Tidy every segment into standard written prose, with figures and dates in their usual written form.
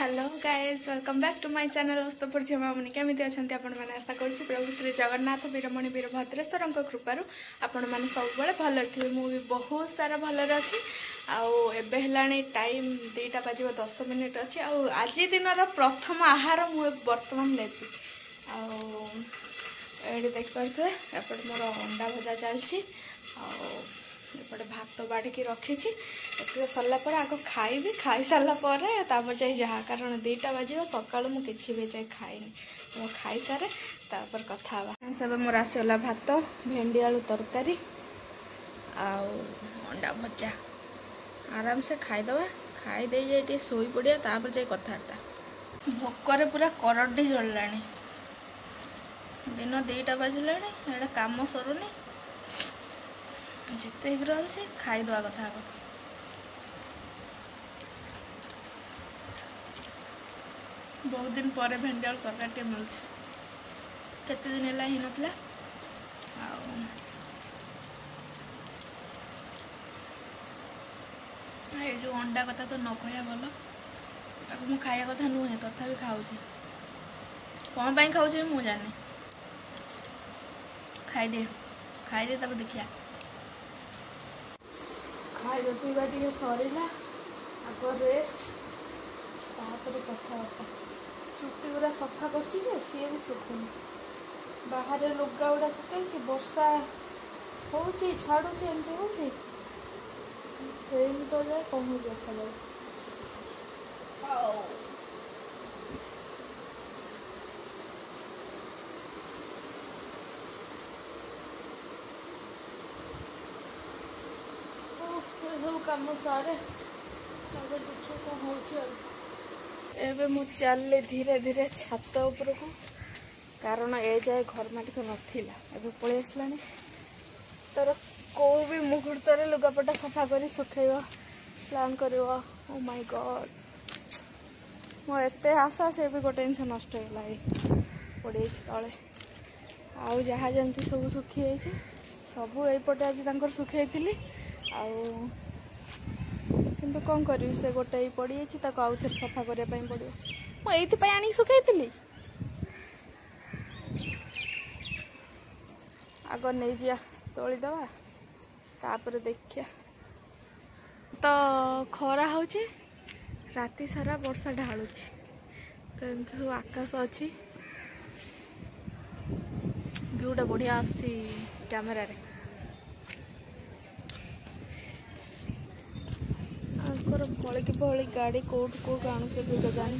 Hello guys welcome back to my channel हस्तपुर झिमामुनि केमी अच्छा आपण मैंने आशा करुँ प्रभु श्री जगन्नाथ वीरमणि वीरभद्रेश्वर कृपार आपण मैंने सब भल थे मुझे बहुत सारा भलर अच्छी आए टाइम 2टा बाजिव 10 मिनिट अच्छी आज दिन प्रथम आहार मुझे बर्तमान लेती ये देखिपे एपटे मोर अंडा भजा चलती एपटे भात बाढ़ी रखी सरला आग खाइबी खाई सारापर जाए जहाँ कारण 2टा बाजिव सका मुझे भी जाए खाइनी तो खाई सारे तापर कथा सब मोर आसगला भात भेंडी आलू तरकारी अंडा भजा आराम से खाईदे खाईदे जाए शोई पड़िया तापर जाए कथबार्ता भोकर पूरा करडी जल्ला दिन 2टा बाजिला काम सरुनी जिते शीघ्र अच्छे खाईदवा कथा बहुत दिन पर भेंडी आलू तरकारी मिलूँ केते दिन है ही नाला ये जो अंडा कथा तो न कहया भल मुझे खाया कथा नुहे तथापि खाऊँ कौन पाई खाऊँ मुझे जाने खाईदे तब देखिया खाଇବା ପିଇବା ଟିକେ ସରିଲା ଆଗ ରେଷ୍ଟ ତାପରେ କଥାବାର୍ତ୍ତା ଚୁଟି ଗୁଡ଼ା ସଫା କରିଛି ଯେ ସିଏ ବି ଶୁଖୁନି ବାହାରେ ଲୁଗା ଗୁଡ଼ା ଶୁଖେଇଛି ବର୍ଷା ହେଉଛି ଛାଡ଼ୁଛି ଏମିତି ହେଉଛି ହେଇନି ତ ଯାଏ କଣ ଦେଖାଯାଉ सब कम सारे देखो कौन हो चलि धीरे धीरे छात उपर को कारण ए जाए घर मालिक नाला एवं पलि आसला तर कौ भी मुहूर्त लुगापटा सफा कर सुखेब प्लान कर ओ माय गॉड मो एते आशा से भी गोटे जिन नष्ट है पड़े तले आउ जहाँ जमी सब सुखी सब यपटे आज सुखे किंतु कौन करी से गोटे पड़ी आउ थे सफा करने पड़ो मुझे आनी सुखी आग नहीं जा तोलीदवा तापर देखिया तो खरा हो राति सारा वर्षा ढालू तो एमती सब आकाश अच्छी व्यूटा बढ़िया कैमेरा रे भली कि भली गाड़ी कौट कौट आणुचे जानी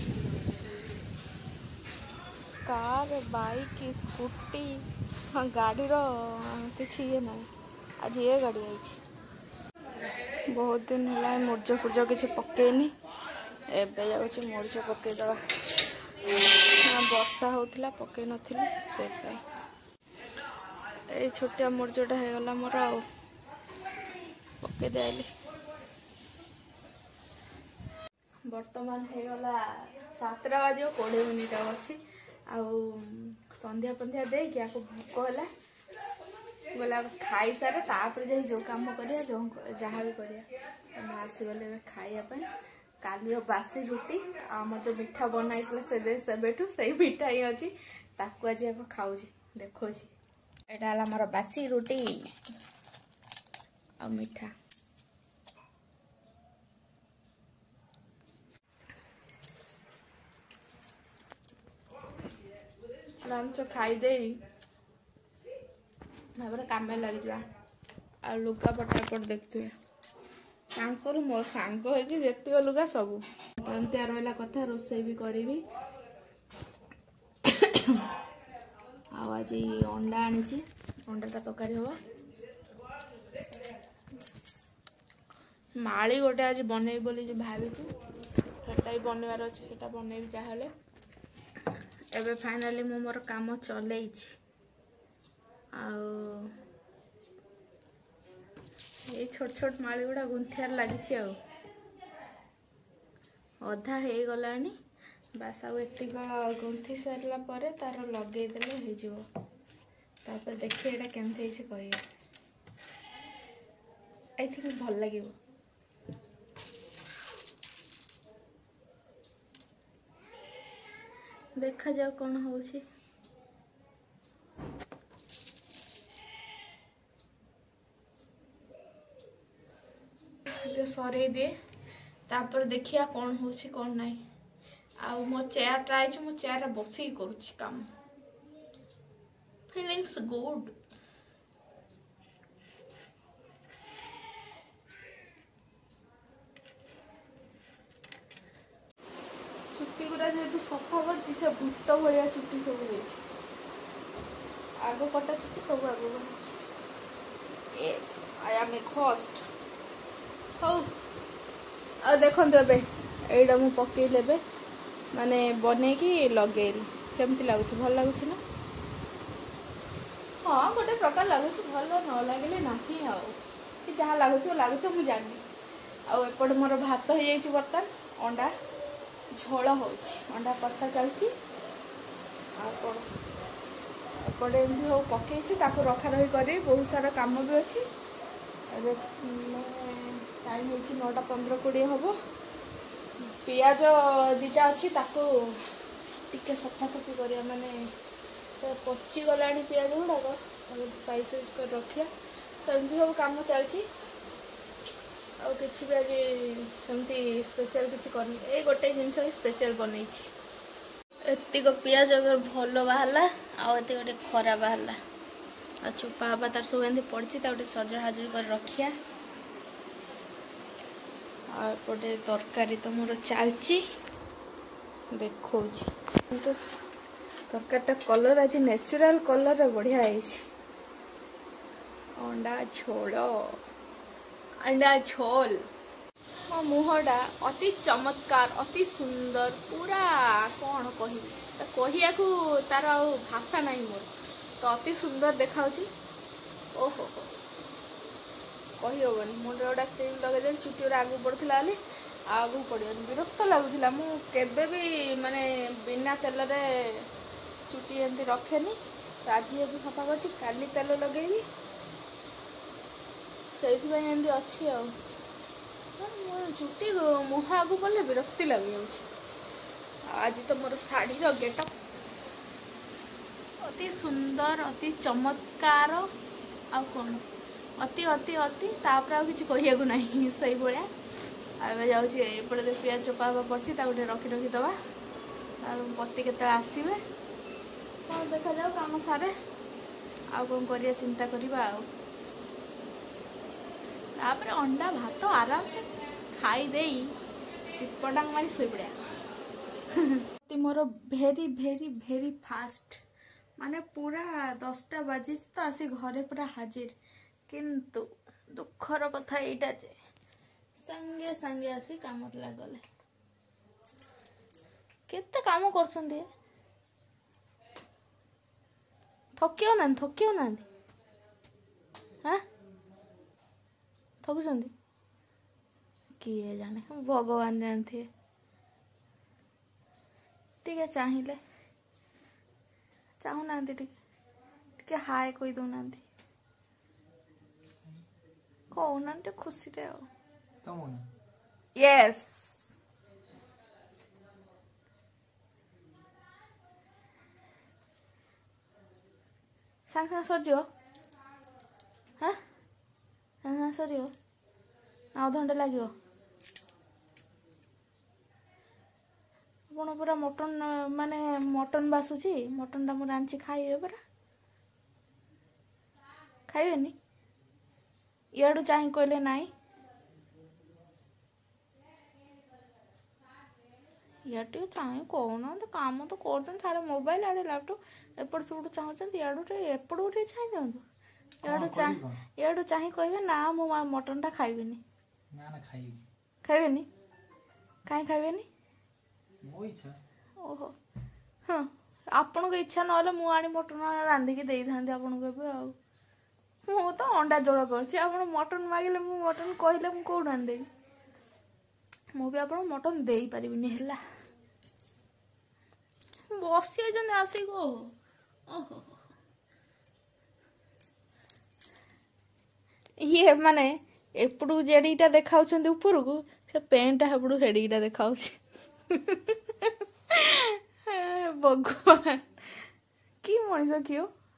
कार बाइक स्कूटी हाँ गाड़ी किसी ये ना आज ये गाड़ी आई बहुत दिन है मूर्ज फूर्ज किसी पकईनी एबे जाऊँ मूर्ज पकईदवा वर्षा होता पकई नी से छोटिया मूर्जटा होगला मोर आ पकईदे आइली बर्तमान होगला 7टा बाजिव 20 मिनिट अच्छी संध्या पंध्या दे कि भोक है गला खाई सारे तापर जाए जो कम करिया जहाँ भी करिया आसीगले खाइबापी काली बासी रुटी आम जो मिठा बनाई से मिठा ही अच्छी ताकू आज खाऊ देखो यहाँ मोर बासी रुटी आ मिठा आराम से खाईदे काम लगे आ लुगा पटापट देखते मो सांग हो देखते लुगा सब एमती रहा कथा रोसे भी करी आज अंडा आनी अंडाटा तरकारी हम माली गोटे आज बनई बोली भावी सेटा बनवार अच्छे से बनई जहाँ एबे फाइनाली मु मोर काम चल छोट छोट माली गुड़ा गुंथियार लगी अधा हो गला बास आक गुंथी सारा पर तार लगेदेले हो देखिए यहाँ केमती कह आई थिंक भल लगे देखा जाओ कौन होची। सरे दिए तापर देखिया कौन होची कौन नहीं। आउ मो चेयर ट्राई मो चेयर बसी करूची काम फीलिंग्स गुड। चुट्टी गुरा जेहेतु सफा करछि से भूत भलिया चुट्टी सब होइछि। आगो कटा चुट्टी सब आगो बनछि। Yes I am exhaust. हो आ देखंतु एबे एइडा मु पकेइ लेबे माने बने कि लगेइली केमती लागुछि भल लागुछि ना। हाँ गोटे प्रकार लगुछि भल न लागले नाही आ कि जहाँ लागुछि मु जानि। आ एपटे मोर भात हो जाइछि बर्तन अंडा झोल होछि अंडा कषा चलछि आ कोन एपटे एमती हो पकेइछि ताको रखा रही करी बहुत सारा काम भी अछि। अरे टाइम होछि 9:15-20 हबो। पियाज दीटा अच्छी ताको टिके सफासफी करिया माने पची गलानी पियाज गुड़ाक साइज साइज कर रखिया। तो एमती सब काम चलछि आ किछि भी आज सेमती स्पेशल किछि करनी ए गोटे जिनस स्पेशल बनई छी। एतिक पियाज ए भल बाहला आ एति गोटे खरा बाहला आ चोपा हवा तार सब एमती पड़छि ता गोटे सजड़ हाजर कर रखिया। आपटे तरकारी तो मोर चलची देखो तो तरकारीटा कलर आज नेचुरल कलर बढ़िया है। अंडा झोल अंडा झोल मो मुहटा अति चमत्कार अति सुंदर पूरा कौन कहि तो कहिया को तार भाषा नहीं मोर तो अति सुंदर देखा। ओहो कही हेनी मुंडे गोटा क्रीम लगे चुटी आगू पड़ता आगू पड़न विरक्त लगुला। मुझे भी माने बिना तेल रे चुटी एमती रखेनी तो आज ये सफा कर काली तेल लगेबी से अच्छी आ चुटी मुह आगू पड़े विरक्ति लगे। आज तो मोर शाढ़ी गेटअप अति सुंदर अति चमत्कार आ कौन अति अति अति तापर आ किसी कहू ना से भाया जाऊँगे पियाज चोपा हवा पड़ी गोटे रखी रखीदबा पति के आसवे कौन देखा जाओ कम सारे आ कौन कर चिंता करवा तापर अंडा भात आराम से खाईदे चिपटांग मारी शोई पड़ा। मोर भेरी भेरी भेरी फास्ट माने पूरा 10टा बाजी तो आसी घरे पूरा हाजिर किंतु दुखर कथा एटा जे संगे संगे आसी काम लागले केते काम करछंदी थकियो ना हाँ थकुछंदी किए जाने भगवान जानते टिके चाहिए चाहूना टिके हाय कोई दौना कहना खुशी रे यस सांग सांग सरजिव हाँ सांग सांग सर अधघंटे लगे आप पूरा मटन माने मटन बासुची मटन टा रांची खाइबे परा खाइबेनी इाड़ू चाह कहले नाई इे चाहे कहना कम तो कर साढ़े मोबाइल आड़े लैपटॉप एपट सब चाहते एपट गोटे छाई दिखाँ इाड़ू चाह कहे ना मो मटन टा खाइबेनी खाइबेनी कहीं खाइबेनी ओहो हाँ आपण को इच्छा ना मुझे मटन रांधिकी दे था आपन को मु तो अंडा झोल कर मटन मागिले मु मटन कहले मु कौन रांधेबी मु भी आप मटन दे पारिनी है बसी आसिक ओहो ये माने एपड़ू जेडीटा देखा ऊपर को से पेंटा हेपड़ू हेडीटा देखा भगवान कि मनीष कि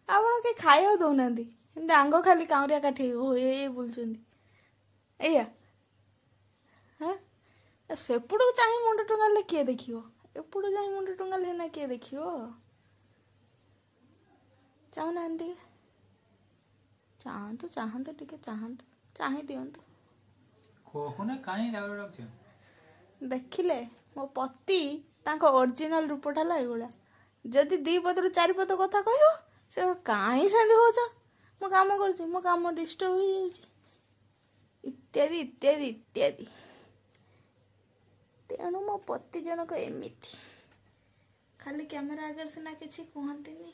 ଆପଣ के खाइबा दौना डांग खाली काउरिया काठी हो बुलुंट एया हाँ सेपटू चाहे मुंड टंगाले किए देखियो एपटू चाहे मुंड टंगाले ना किए देखियो चाहना चाहतु चाहतु टिके चाहतु चाहे दिंतु कहूना कहीं राग रख देखिले मो पति तांको ओरिजिनल रूपटा ला एगुला जदि दी पदरु चारि पद कथा कहयो से काहे सेंदी होछ मो काम करछि मो काम डिस्टर्ब हो जाउछि इत्यादि इत्यादि इत्यादि तेणु मो पति जनक एमिति खाली कैमरा आगे सिना किछि कहंतिनी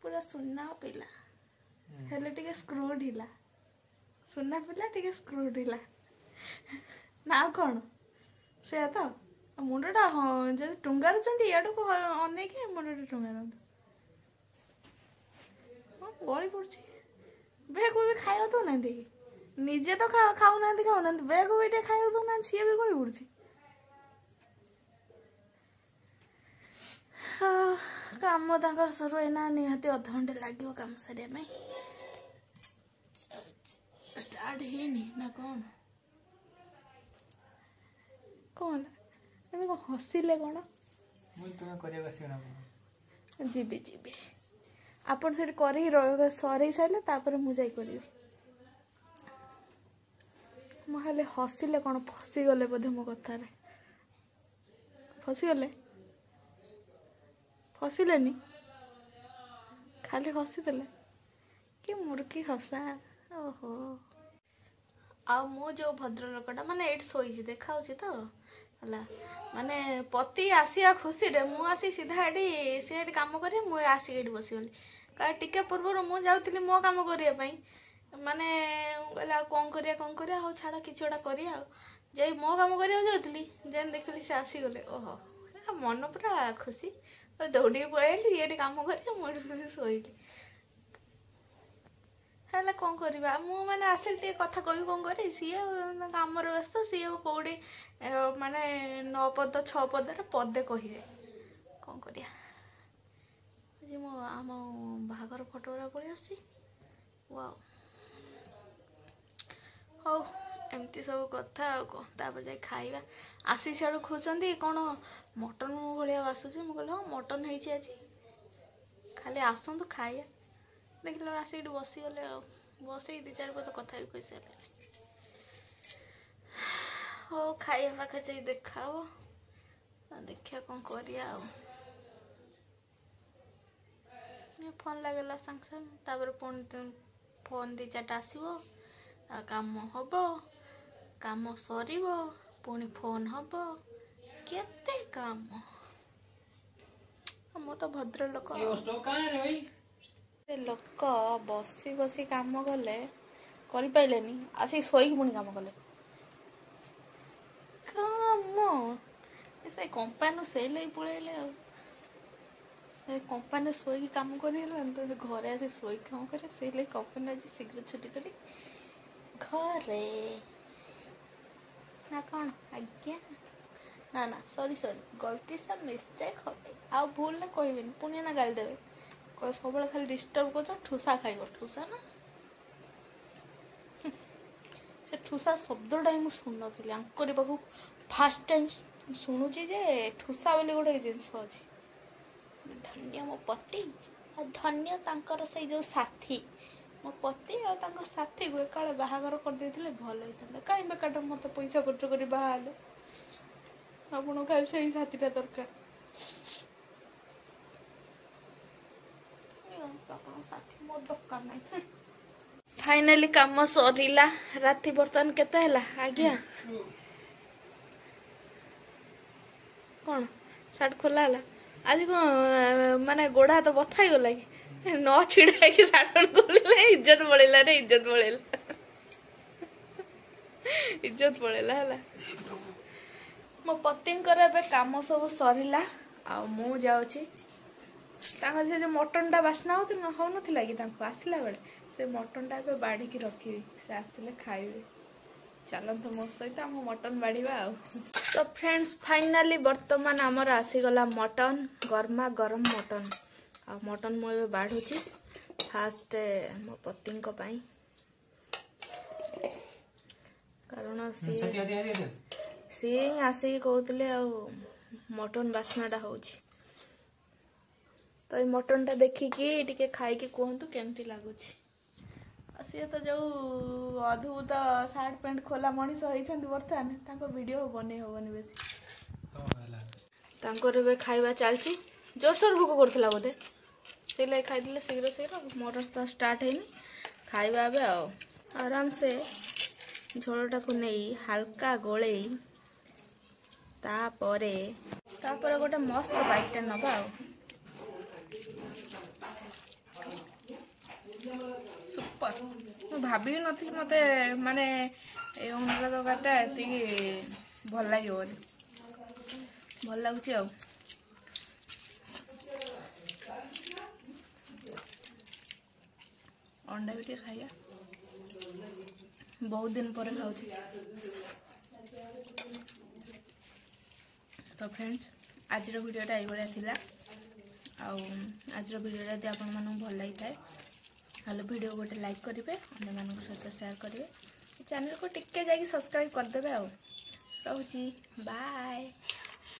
पूरा सुन्ना पिला हेले टिके स्क्रू ढिला सुन्ना पिला टिके स्क्रू ढिला ना कौन से तो मुंडटा जब टुंगारुचंती याडू को अनेके मुंडटा टुंगारंतु गली पड़छि बेग भी खाइबा तो ना दे निजे तो खाऊ ना बेग भी खाइबा तो ना सी भी गली पड़छि काम तांकर सरो एना निहाती अध घंटे लागिवो काम सरिया में स्टार्ट हेनी ना कौन कौन एने को हसिले कोन मुई तुमे करिया बसियो ना जीबी जीबी आपण सेठ करी रह सरे साइले तापर मु जाई करी मोहले हसिले कोन फसी गले बोधे मो कथा रे फसी गले हसिलेनी खाली हसिदेले कि मुर्की हसा ओहो आ मु जो भद्र लोकटा माने एट सोईछि देखाउछि तो हला माने पति आसिया खुशी रे मु आसी सीधा एडी से एडी काम करे मु आसी एडी बसी गली का टिके पूर्व मु जाउतिली मो काम करिया पई माने गला कोन करिया हो छाड़ा किछोडा करिया जे मो काम करिया जाउतिली जेन देखली से आसी गले ओहो मन पूरा खुशी दौड़ी पळेली ये काम कर मुझे शोली है कौन करवा मु मैंने आसिल टे कथा कह कौन कर सी काम व्यस्त सी कौटी माने 9 पद 6 पद पदे कहे कौन करिया मो आम बाहागर फोटोरा पड़े आसी वाओ हौ एमती सब कथा तापर जाए खाइबा आसी सियाड़ू खोजती कौन मटन भाया बासुच मुझे कहल हाँ मटन है आज खाली आसतु खाइया देख आसिक बसीगले बस 2-4 पद कथा भी कही सारे हो खाइया पाखे जा देखा देखिया कौन करिया फोन लगेगा सांग सांग तापर फोन 2-4टा आसो काम हम काम सर पुणी फोन हम केते काम मो तो भद्र लोक लोक बसी बसी काम कले कर पाइलेनी आसी सोई पुणी काम कले काम से कंपानी से लगे पड़े कंपानी सोई काम कर घरे आसी सोई काम करे से लगे कंपानी आज शीघ्र छुट्टी करी घरे ना कौन आज्ञा ना ना सॉरी गलती से मिस्टेक हो गई आ भूल ना कहबे पुणी ना गाली देवे कह सब खाली डिस्टर्ब कर ठूसा खाइब ठूसा ना से ठूसा शब्दटा ही शुणु आंकर पाक फास्ट टाइम शुणुची जे ठूसा बोली गोटे जिनस अच्छी धन्य मो पति और धन्य तांकर से जो साथी मो पति और साथी को एकाले बाहागर करदे भल होता कहीं बेकार मत पैसा खर्च कर बाहर आपन खाली से साथीटा दरकार साथी मो दरकार नहीं फाइनली काम सरीला राति बर्तमान केते हला आज्ञा कौन सार्ट खोला हला आज कौन माने गोड़ा तो बथा गला कि न छिड़ा कि सार्ट खोले इज्जत पड़ेला रे इज्जत पड़ेला इज्जत पड़ेला हला मो पतिंकर एबे काम सब सरीला आ मु जाउची तांका से जो मटनटा बास्ना हो नथिला कि तांको आसिला बेले से मटनटा एबे बाड़ी की रखी से आसिले खाइबे चलतु मो सहित आम मटन बाढ़ा तो फ्रेंड्स फाइनाली बर्तमान आमर आसीगला मटन गरमा गरम मटन आ मटन मुझे बाढ़ुची फास्ट मो पति कारण सी आसिक कहते मटन बास्नाटा हो तो ये मटनटा देखिकी टिके खाई कहतु केमती लगुच सी तो जो अद्भुत सार्ट पैंट खोला मनीष होती बर्तमान वीडियो बन हेनी बेसी खाଇବା चलती जोरसोर भोक करूला बोधे से लगे खाई शीघ्र शीघ्र मोर तो स्टार्ट है खाଇବା ए आराम से झोलटा को नहीं हल्का गोले तापरे गोटे मस्त बाइकटा नवा सुपर मु भाभी नी मत माने अंडा तरकारीटा ये भल लगे भल लगुच अंडा भी खाइया बहुत दिन पर खाऊ तो फ्रेंड्स आज वीडियोटा ये आज वीडियोटा यदि आपण मानक भल लगी थाए हेलो वीडियो गोटे लाइक करेंगे अन्य मान सहित शेयर करेंगे चैनल को टिके जाकि सब्सक्राइब करदे रोची बाय।